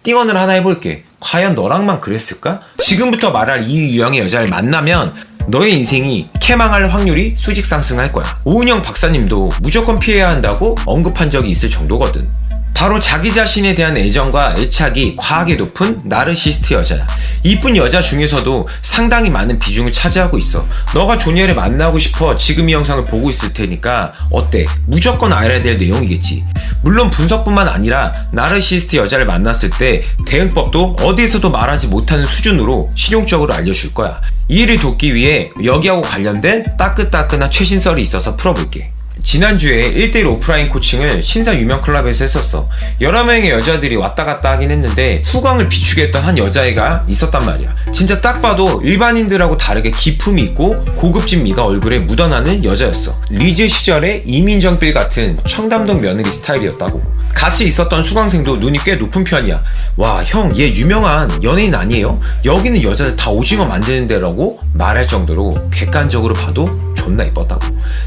띵언을 하나 해볼게. 과연 너랑만 그랬을까? 지금부터 말할 이 유형의 여자를 만나면 너의 인생이 캐망할 확률이 수직 상승할 거야. 오은영 박사님도 무조건 피해야 한다고 언급한 적이 있을 정도거든. 바로 자기 자신에 대한 애정과 애착이 과하게 높은 나르시스트 여자야. 이쁜 여자 중에서도 상당히 많은 비중을 차지하고 있어. 너가 조니엘을 만나고 싶어 지금 이 영상을 보고 있을 테니까 어때? 무조건 알아야 될 내용이겠지. 물론 분석뿐만 아니라 나르시스트 여자를 만났을 때 대응법도 어디에서도 말하지 못하는 수준으로 실용적으로 알려줄 거야. 이 일을 돕기 위해 여기하고 관련된 따끈따끈한 최신 썰이 있어서 풀어볼게. 지난주에 1대1 오프라인 코칭을 신사 유명 클럽에서 했었어. 여러 명의 여자들이 왔다 갔다 하긴 했는데 후광을 비추게 했던 한 여자애가 있었단 말이야. 진짜 딱 봐도 일반인들하고 다르게 기품이 있고 고급진 미가 얼굴에 묻어나는 여자였어. 리즈 시절의 이민정빌 같은 청담동 며느리 스타일이었다고. 같이 있었던 수강생도 눈이 꽤 높은 편이야. 와, 형, 얘 유명한 연예인 아니에요? 여기는 여자들 다 오징어 만드는 데라고 말할 정도로 객관적으로 봐도 존나 예뻤다고.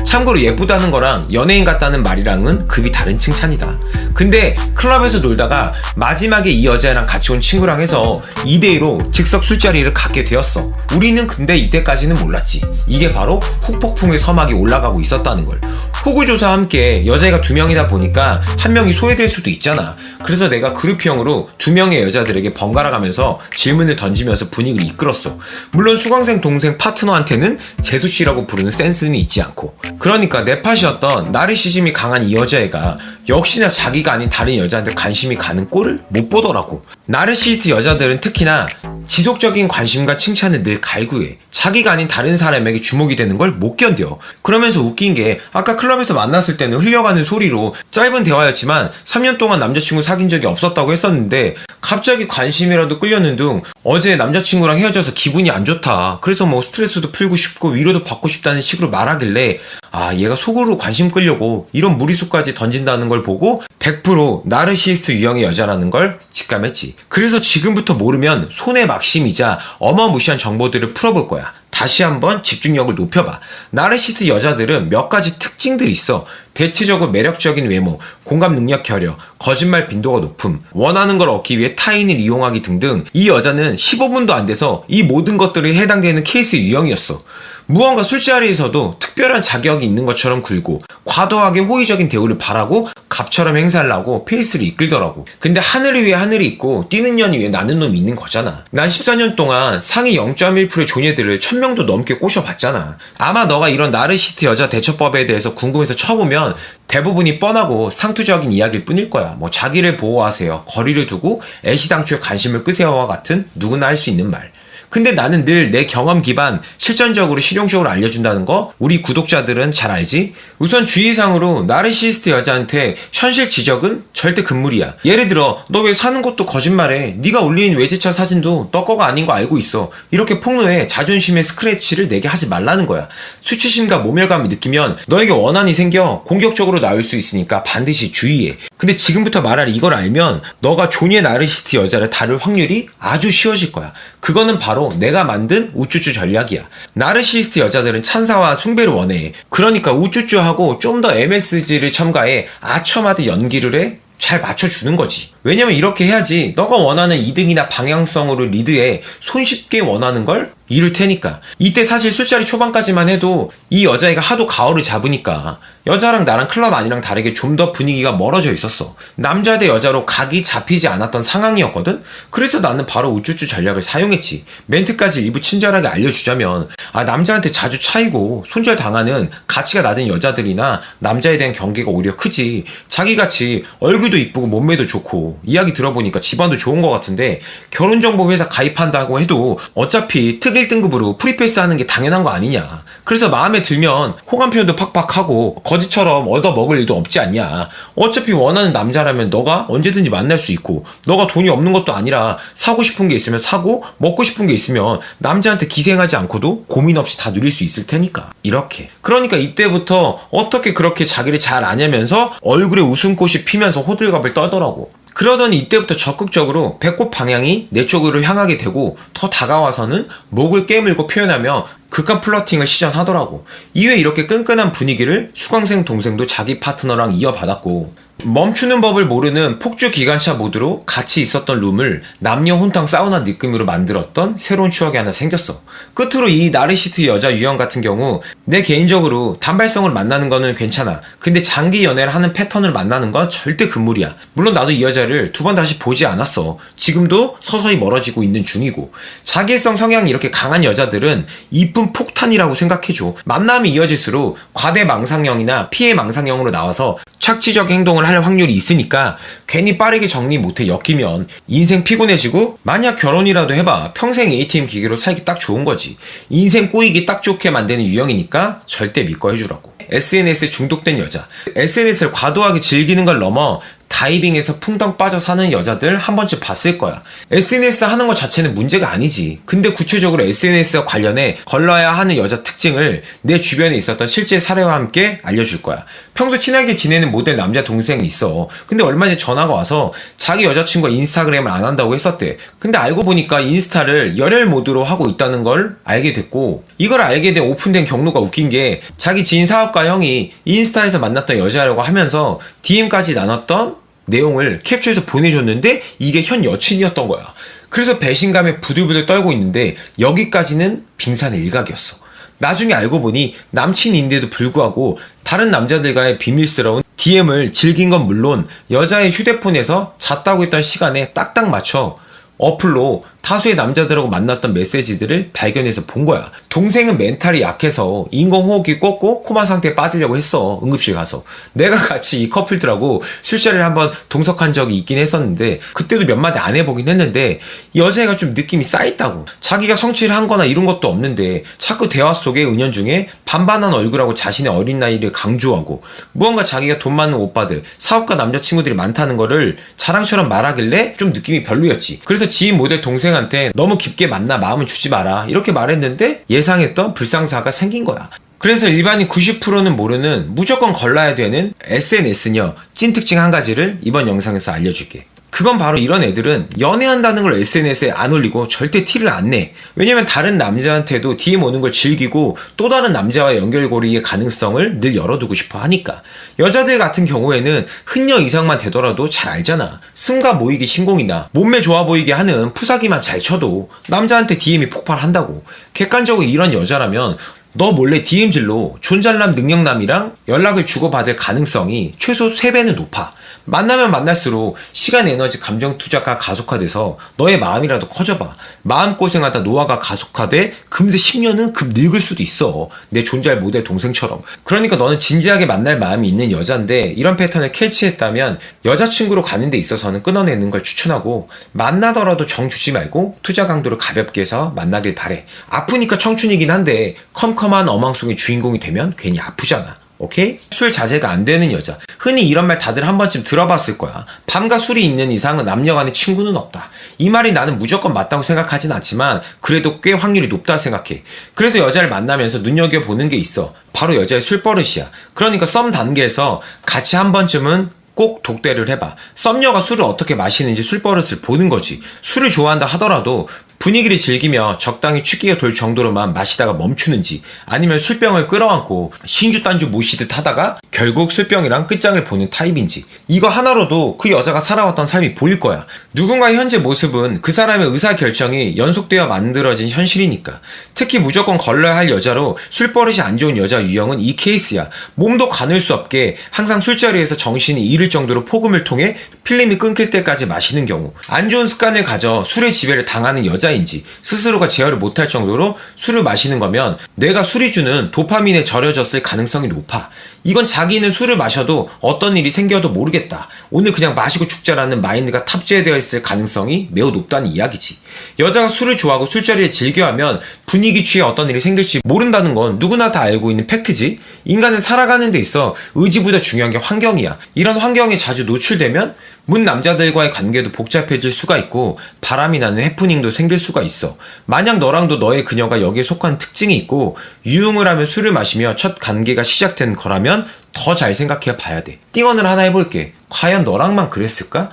참고로 예쁘다는 거랑 연예인 같다는 말이랑은 급이 다른 칭찬이다. 근데 클럽에서 놀다가 마지막에 이 여자애랑 같이 온 친구랑 해서 2대2로 즉석 술자리를 갖게 되었어. 우리는 근데 이때까지는 몰랐지. 이게 바로 후폭풍의 서막이 올라가고 있었다는 걸. 호구조사와 함께 여자애가 2명이다 보니까 한 명이 소외될 수도 있잖아. 그래서 내가 그룹형으로 2명의 여자들에게 번갈아 가면서 질문을 던지면서 분위기를 이끌었어. 물론 수강생 동생 파트너한테는 재수씨라고 부르는 센스는 있지 않고. 그러니까 내 팟이었던 나르시즘이 강한 이 여자애가 역시나 자기가 아닌 다른 여자한테 관심이 가는 꼴을 못 보더라고. 나르시스트 여자들은 특히나 지속적인 관심과 칭찬을 늘 갈구해. 자기가 아닌 다른 사람에게 주목이 되는 걸 못 견뎌. 그러면서 웃긴 게 아까 클럽에서 만났을 때는 흘려가는 소리로 짧은 대화였지만 3년 동안 남자친구 사귄 적이 없었다고 했었는데 갑자기 관심이라도 끌려는 둥 어제 남자친구랑 헤어져서 기분이 안 좋다. 그래서 뭐 스트레스도 풀고 싶고 위로도 받고 싶다는 식으로 말하길래 아, 얘가 속으로 관심 끌려고 이런 무리수까지 던진다는 걸 보고 100% 나르시스트 유형의 여자라는 걸 직감했지. 그래서 지금부터 모르면 손해 막심이자 어마무시한 정보들을 풀어볼 거야. 다시 한번 집중력을 높여봐. 나르시스트 여자들은 몇 가지 특징들이 있어. 대체적으로 매력적인 외모, 공감 능력 결여, 거짓말 빈도가 높음, 원하는 걸 얻기 위해 타인을 이용하기 등등. 이 여자는 15분도 안 돼서 이 모든 것들이 해당되는 케이스 유형이었어. 무언가 술자리에서도 특별한 자격이 있는 것처럼 굴고 과도하게 호의적인 대우를 바라고 갑처럼 행사를 하고 페이스를 이끌더라고. 근데 하늘을 위해 하늘이 있고 뛰는 년이 위해 나는 놈이 있는 거잖아. 난 14년 동안 상위 0.1%의 조녀들을 1000명도 넘게 꼬셔봤잖아. 아마 너가 이런 나르시스트 여자 대처법에 대해서 궁금해서 쳐보면 대부분이 뻔하고 상투적인 이야기일 뿐일 거야. 뭐 자기를 보호하세요, 거리를 두고 애시당초에 관심을 끄세요와 같은 누구나 할 수 있는 말. 근데 나는 늘 내 경험 기반 실전적으로 실용적으로 알려준다는 거 우리 구독자들은 잘 알지? 우선 주의사항으로 나르시스트 여자한테 현실 지적은 절대 금물이야. 예를 들어 너 왜 사는 것도 거짓말해, 네가 올린 외제차 사진도 너 거가 아닌 거 알고 있어, 이렇게 폭로해 자존심에 스크래치를 내게 하지 말라는 거야. 수치심과 모멸감을 느끼면 너에게 원한이 생겨 공격적으로 나올 수 있으니까 반드시 주의해. 근데 지금부터 말할 이걸 알면 너가 존의 나르시스트 여자를 다룰 확률이 아주 쉬워질 거야. 그거는 바로 내가 만든 우쭈쭈 전략이야. 나르시스트 여자들은 찬사와 숭배를 원해. 그러니까 우쭈쭈하고 좀 더 MSG를 첨가해 아첨하듯 연기를 해 잘 맞춰주는 거지. 왜냐면 이렇게 해야지 너가 원하는 이득이나 방향성으로 리드해 손쉽게 원하는 걸 이룰 테니까. 이때 사실 술자리 초반까지만 해도 이 여자애가 하도 가오를 잡으니까 여자랑 나랑 클럽 안이랑 다르게 좀 더 분위기가 멀어져 있었어. 남자 대 여자로 각이 잡히지 않았던 상황이었거든. 그래서 나는 바로 우쭈쭈 전략을 사용했지. 멘트까지 일부 친절하게 알려주자면 남자한테 자주 차이고 손절당하는 가치가 낮은 여자들이나 남자에 대한 경계가 오히려 크지. 자기같이 얼굴도 이쁘고 몸매도 좋고 이야기 들어보니까 집안도 좋은 것 같은데 결혼정보회사 가입한다고 해도 어차피 특 1등급으로 프리패스 하는 게 당연한 거 아니냐. 그래서 마음에 들면 호감 표현도 팍팍하고 거지처럼 얻어먹을 일도 없지 않냐. 어차피 원하는 남자라면 너가 언제든지 만날 수 있고 너가 돈이 없는 것도 아니라 사고 싶은 게 있으면 사고 먹고 싶은 게 있으면 남자한테 기생하지 않고도 고민 없이 다 누릴 수 있을 테니까. 이렇게. 그러니까 이때부터 어떻게 그렇게 자기를 잘 아냐면서 얼굴에 웃음꽃이 피면서 호들갑을 떨더라고. 그러더니 이때부터 적극적으로 배꼽 방향이 내 쪽으로 향하게 되고 더 다가와서는 목을 깨물고 표현하며 극한 플러팅을 시전하더라고. 이후에 이렇게 끈끈한 분위기를 수강생 동생도 자기 파트너랑 이어받았고 멈추는 법을 모르는 폭주 기관차 모드로 같이 있었던 룸을 남녀 혼탕 사우나 느낌으로 만들었던 새로운 추억이 하나 생겼어. 끝으로 이 나르시스트 여자 유형 같은 경우 내 개인적으로 단발성으로 만나는 거는 괜찮아. 근데 장기 연애를 하는 패턴을 만나는 건 절대 금물이야. 물론 나도 이 여자를 두 번 다시 보지 않았어. 지금도 서서히 멀어지고 있는 중이고. 자기애성 성향이 이렇게 강한 여자들은 이쁜 폭탄이라고 생각해줘. 만남이 이어질수록 과대망상형이나 피해망상형으로 나와서 착취적 행동을 할 확률이 있으니까 괜히 빠르게 정리 못해 엮이면 인생 피곤해지고, 만약 결혼이라도 해봐 평생 ATM 기계로 살기 딱 좋은 거지. 인생 꼬이기 딱 좋게 만드는 유형이니까 절대 믿고 해주라고. SNS에 중독된 여자, SNS를 과도하게 즐기는 걸 넘어 다이빙에서 풍덩 빠져 사는 여자들 한 번쯤 봤을 거야. SNS 하는 것 자체는 문제가 아니지. 근데 구체적으로 SNS와 관련해 걸러야 하는 여자 특징을 내 주변에 있었던 실제 사례와 함께 알려줄 거야. 평소 친하게 지내는 모델 남자 동생이 있어. 근데 얼마 전에 전화가 와서 자기 여자친구가 인스타그램을 안 한다고 했었대. 근데 알고 보니까 인스타를 열혈 모드로 하고 있다는 걸 알게 됐고, 이걸 알게 된 오픈된 경로가 웃긴 게 자기 지인 사업가 형이 인스타에서 만났던 여자라고 하면서 DM까지 나눴던 내용을 캡처해서 보내줬는데 이게 현 여친이었던 거야. 그래서 배신감에 부들부들 떨고 있는데 여기까지는 빙산의 일각이었어. 나중에 알고 보니 남친인데도 불구하고 다른 남자들과의 비밀스러운 DM을 즐긴 건 물론 여자의 휴대폰에서 잤다고 했던 시간에 딱딱 맞춰 어플로 다수의 남자들하고 만났던 메시지들을 발견해서 본 거야. 동생은 멘탈이 약해서 인공호흡기 꽂고 코마 상태에 빠지려고 했어. 응급실 가서. 내가 같이 이 커플들하고 술자리를 한번 동석한 적이 있긴 했었는데 그때도 몇 마디 안 해보긴 했는데 여자애가 좀 느낌이 쌓였다고. 자기가 성취를 한 거나 이런 것도 없는데 자꾸 대화 속에 은연중에 반반한 얼굴하고 자신의 어린 나이를 강조하고 무언가 자기가 돈 많은 오빠들, 사업가 남자친구들이 많다는 거를 자랑처럼 말하길래 좀 느낌이 별로였지. 그래서 지인 모델 동생한테 너무 깊게 만나 마음은 주지 마라 이렇게 말했는데 예상했던 불상사가 생긴 거야. 그래서 일반인 90%는 모르는 무조건 걸러야 되는 SNS녀 찐 특징 한 가지를 이번 영상에서 알려줄게. 그건 바로 이런 애들은 연애한다는 걸 SNS에 안 올리고 절대 티를 안 내. 왜냐면 다른 남자한테도 DM 오는 걸 즐기고 또 다른 남자와의 연결고리의 가능성을 늘 열어두고 싶어 하니까. 여자들 같은 경우에는 흔녀 이상만 되더라도 잘 알잖아. 승가 모이기 신공이나 몸매 좋아 보이게 하는 푸사기만 잘 쳐도 남자한테 DM이 폭발한다고. 객관적으로 이런 여자라면 너 몰래 DM질로 존잘남 능력남이랑 연락을 주고받을 가능성이 최소 3배는 높아. 만나면 만날수록 시간, 에너지, 감정 투자가 가속화돼서 너의 마음이라도 커져봐. 마음고생하다 노화가 가속화돼 금세 10년은 급 늙을 수도 있어. 내 존잘 모델 동생처럼. 그러니까 너는 진지하게 만날 마음이 있는 여잔데 이런 패턴을 캐치했다면 여자친구로 가는 데 있어서는 끊어내는 걸 추천하고, 만나더라도 정 주지 말고 투자 강도를 가볍게 해서 만나길 바래. 아프니까 청춘이긴 한데 컴컴한 어망송의 주인공이 되면 괜히 아프잖아. 오케이? 술 자제가 안 되는 여자. 흔히 이런 말 다들 한 번쯤 들어봤을 거야. 밤과 술이 있는 이상은 남녀 간의 친구는 없다. 이 말이 나는 무조건 맞다고 생각하진 않지만 그래도 꽤 확률이 높다 생각해. 그래서 여자를 만나면서 눈여겨보는 게 있어. 바로 여자의 술버릇이야. 그러니까 썸 단계에서 같이 한 번쯤은 꼭 독대를 해봐. 썸녀가 술을 어떻게 마시는지 술버릇을 보는 거지. 술을 좋아한다 하더라도 분위기를 즐기며 적당히 취기가 돌 정도로만 마시다가 멈추는지, 아니면 술병을 끌어안고 신주 딴주 모시듯 하다가 결국 술병이랑 끝장을 보는 타입인지, 이거 하나로도 그 여자가 살아왔던 삶이 보일 거야. 누군가의 현재 모습은 그 사람의 의사결정이 연속되어 만들어진 현실이니까. 특히 무조건 걸러야 할 여자로 술버릇이 안 좋은 여자 유형은 이 케이스야. 몸도 가눌 수 없게 항상 술자리에서 정신이 잃을 정도로 폭음을 통해 필름이 끊길 때까지 마시는 경우, 안 좋은 습관을 가져 술의 지배를 당하는 여자인지, 스스로가 제어를 못할 정도로 술을 마시는 거면 뇌가 술이 주는 도파민에 절여졌을 가능성이 높아. 이건 자기는 술을 마셔도 어떤 일이 생겨도 모르겠다, 오늘 그냥 마시고 죽자라는 마인드가 탑재되어 있을 가능성이 매우 높다는 이야기지. 여자가 술을 좋아하고 술자리에 즐겨하면 분위기 취해 어떤 일이 생길지 모른다는 건 누구나 다 알고 있는 팩트지. 인간은 살아가는 데 있어 의지보다 중요한 게 환경이야. 이런 환경에 자주 노출되면 문 남자들과의 관계도 복잡해질 수가 있고 바람이 나는 해프닝도 생길 수가 있어. 만약 너랑도 너의 그녀가 여기에 속한 특징이 있고 유흥을 하며 술을 마시며 첫 관계가 시작된 거라면 더 잘 생각해 봐야 돼. 띵언을 하나 해볼게. 과연 너랑만 그랬을까?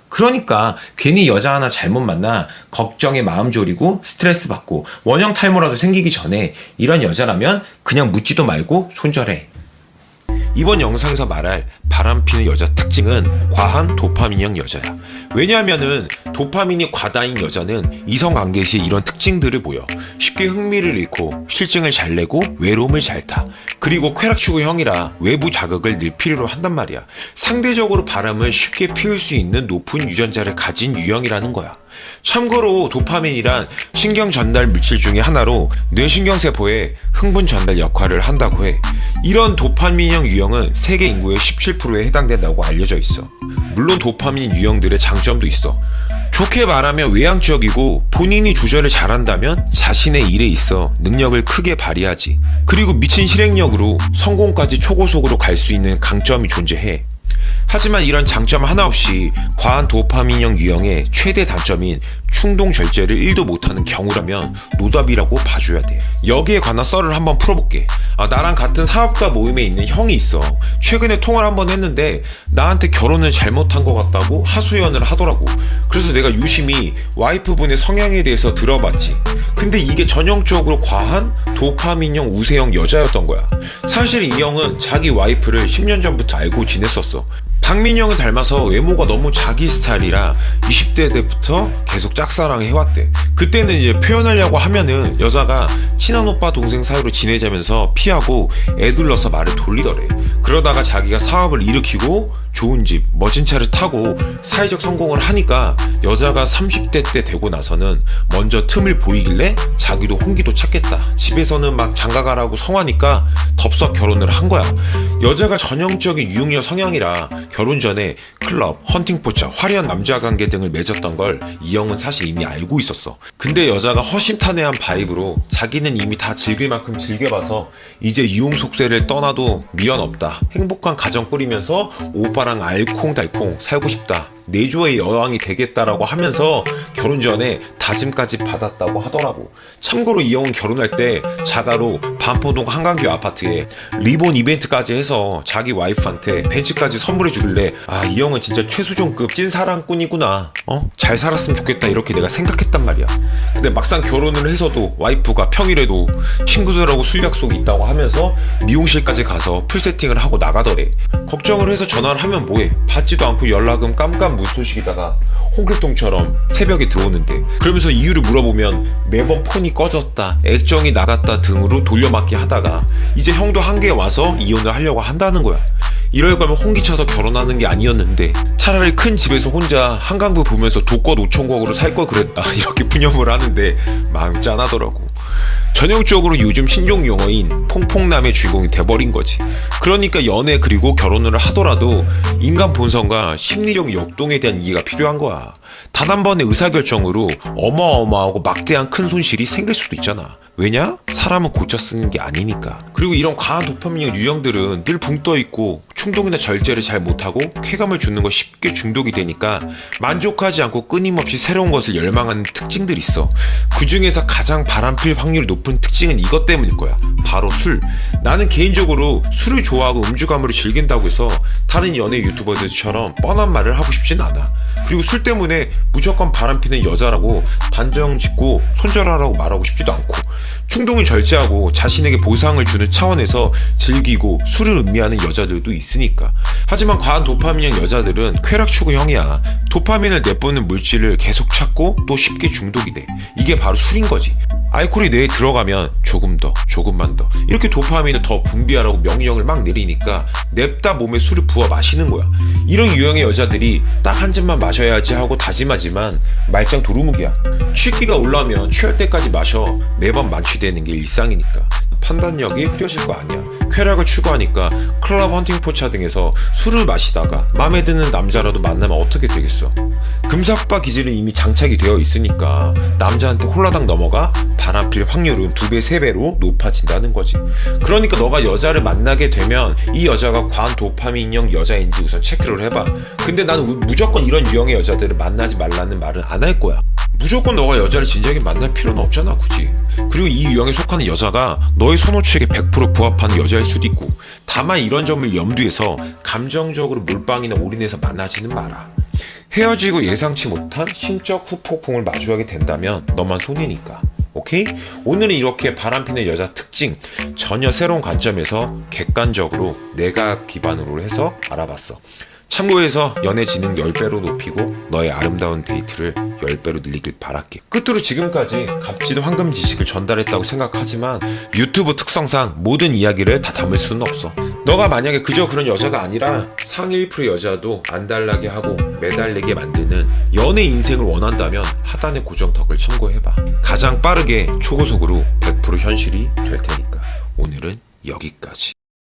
그러니까 괜히 여자 하나 잘못 만나 걱정에 마음 졸이고 스트레스 받고 원형 탈모라도 생기기 전에 이런 여자라면 그냥 묻지도 말고 손절해. 이번 영상에서 말할 바람피는 여자 특징은 과한 도파민형 여자야. 왜냐하면은 도파민이 과다인 여자는 이성관계 시 이런 특징들을 보여. 쉽게 흥미를 잃고 실증을 잘 내고 외로움을 잘 타. 그리고 쾌락추구형이라 외부 자극을 늘 필요로 한단 말이야. 상대적으로 바람을 쉽게 피울 수 있는 높은 유전자를 가진 유형이라는 거야. 참고로 도파민이란 신경 전달 물질 중에 하나로 뇌신경세포의 흥분 전달 역할을 한다고 해. 이런 도파민형 유형은 세계 인구의 17%에 해당된다고 알려져 있어. 물론 도파민 유형들의 장점도 있어. 좋게 말하면 외향적이고 본인이 조절을 잘한다면 자신의 일에 있어 능력을 크게 발휘하지. 그리고 미친 실행력으로 성공까지 초고속으로 갈 수 있는 강점이 존재해. 하지만 이런 장점 하나 없이 과한 도파민형 유형의 최대 단점인 충동 절제를 1도 못하는 경우라면 노답이라고 봐줘야 돼. 여기에 관한 썰을 한번 풀어볼게. 나랑 같은 사업가 모임에 있는 형이 있어. 최근에 통화를 한번 했는데 나한테 결혼을 잘못한 것 같다고 하소연을 하더라고. 그래서 내가 유심히 와이프분의 성향에 대해서 들어봤지. 근데 이게 전형적으로 과한 도파민형 우세형 여자였던 거야. 사실 이 형은 자기 와이프를 10년 전부터 알고 지냈었어. 박민영을 닮아서 외모가 너무 자기 스타일이라 20대 때부터 계속 짝사랑을 해왔대. 그때는 이제 표현하려고 하면은 여자가 친한 오빠 동생 사이로 지내자면서 피하고 애둘러서 말을 돌리더래. 그러다가 자기가 사업을 일으키고 좋은 집, 멋진 차를 타고 사회적 성공을 하니까 여자가 30대 때 되고 나서는 먼저 틈을 보이길래 자기도 홍기도 찾겠다. 집에서는 막 장가가라고 성하니까 덥석 결혼을 한 거야. 여자가 전형적인 유흥녀 성향이라 결혼 전에 클럽, 헌팅포차, 화려한 남자 관계 등을 맺었던 걸 이 형은 사실 이미 알고 있었어. 근데 여자가 허심탄회한 바이브로 자기는 이미 다 즐길 만큼 즐겨봐서 이제 유흥 속세를 떠나도 미련 없다. 행복한 가정 꾸리면서 오빠랑 알콩달콩 살고 싶다. 내조의 여왕이 되겠다라고 하면서 결혼 전에 다짐까지 받았다고 하더라고. 참고로 이 형은 결혼할 때 자가로 반포동 한강뷰 아파트에 리본 이벤트까지 해서 자기 와이프한테 벤츠까지 선물해 주길래 이 형은 진짜 최수종급 찐사랑꾼이구나. 잘 살았으면 좋겠다 이렇게 내가 생각했단 말이야. 근데 막상 결혼을 해서도 와이프가 평일에도 친구들하고 술 약속이 있다고 하면서 미용실까지 가서 풀세팅을 하고 나가더래. 걱정을 해서 전화를 하면 뭐해. 받지도 않고 연락은 깜깜 무소식이다가 홍길동처럼 새벽에 들어오는데, 그러면서 이유를 물어보면 매번 폰이 꺼졌다, 액정이 나갔다 등으로 돌려막기 하다가 이제 형도 한계에 와서 이혼을 하려고 한다는 거야. 이럴 거면 홍기쳐서 결혼하는 게 아니었는데 차라리 큰 집에서 혼자 한강뷰 보면서 독거 노총각으로 살 걸 그랬다 이렇게 푸념을 하는데 마음이 짠하더라고. 전형적으로 요즘 신종 용어인 퐁퐁남의 주인공이 돼버린 거지. 그러니까 연애 그리고 결혼을 하더라도 인간 본성과 심리적 역동에 대한 이해가 필요한 거야. 단 한 번의 의사결정으로 어마어마하고 막대한 큰 손실이 생길 수도 있잖아. 왜냐? 사람은 고쳐 쓰는 게 아니니까. 그리고 이런 과한 도파민형 유형들은 늘 붕 떠있고 충동이나 절제를 잘 못하고 쾌감을 주는 거 쉽게 중독이 되니까 만족하지 않고 끊임없이 새로운 것을 열망하는 특징들이 있어. 그 중에서 가장 바람필 확률이 높은 특징은 이것 때문일 거야. 바로 술. 나는 개인적으로 술을 좋아하고 음주감으로 즐긴다고 해서 다른 연예 유튜버들처럼 뻔한 말을 하고 싶진 않아. 그리고 술 때문에 무조건 바람피는 여자라고 단정 짓고 손절하라고 말하고 싶지도 않고, 충동을 절제하고 자신에게 보상을 주는 차원에서 즐기고 술을 음미하는 여자들도 있으니까. 하지만 과한 도파민형 여자들은 쾌락추구형이야. 도파민을 내뿜는 물질을 계속 찾고 또 쉽게 중독이 돼. 이게 바로 술인 거지. 알코올이 뇌에 들어가면 조금 더, 조금만 더 이렇게 도파민을 더 분비하라고 명령을 막 내리니까 냅다 몸에 술을 부어 마시는 거야. 이런 유형의 여자들이 딱 한 잔만 마셔야지 하고 다짐하지만 말짱 도루묵이야. 취기가 올라오면 취할 때까지 마셔. 매번 만취되는 게 일상이니까 판단력이 흐려질 거 아니야. 쾌락을 추구하니까 클럽, 헌팅포차 등에서 술을 마시다가 마음에 드는 남자라도 만나면 어떻게 되겠어. 금삭바 기질은 이미 장착이 되어 있으니까 남자한테 홀라당 넘어가 바람필 확률은 2배, 3배로 높아진다는 거지. 그러니까 너가 여자를 만나게 되면 이 여자가 과한 도파민형 여자인지 우선 체크를 해봐. 근데 나는 무조건 이런 유형의 여자들을 만나지 말라는 말은 안 할 거야. 무조건 너가 여자를 진지하게 만날 필요는 없잖아 굳이. 그리고 이 유형에 속하는 여자가 너의 선호취에 100% 부합하는 여자일 수도 있고. 다만 이런 점을 염두에서 감정적으로 몰빵이나 올인해서 만나지는 마라. 헤어지고 예상치 못한 심적 후폭풍을 마주하게 된다면 너만 손해니까. 오케이? 오늘은 이렇게 바람피는 여자 특징 전혀 새로운 관점에서 객관적으로 내가 기반으로 해서 알아봤어. 참고해서 연애 지능 10배로 높이고 너의 아름다운 데이트를 10배로 늘리길 바랄게. 끝으로 지금까지 값진 황금 지식을 전달했다고 생각하지만 유튜브 특성상 모든 이야기를 다 담을 수는 없어. 너가 만약에 그저 그런 여자가 아니라 상위 1% 여자도 안달나게 하고 매달리게 만드는 연애 인생을 원한다면 하단의 고정 덕을 참고해봐. 가장 빠르게 초고속으로 100% 현실이 될 테니까. 오늘은 여기까지.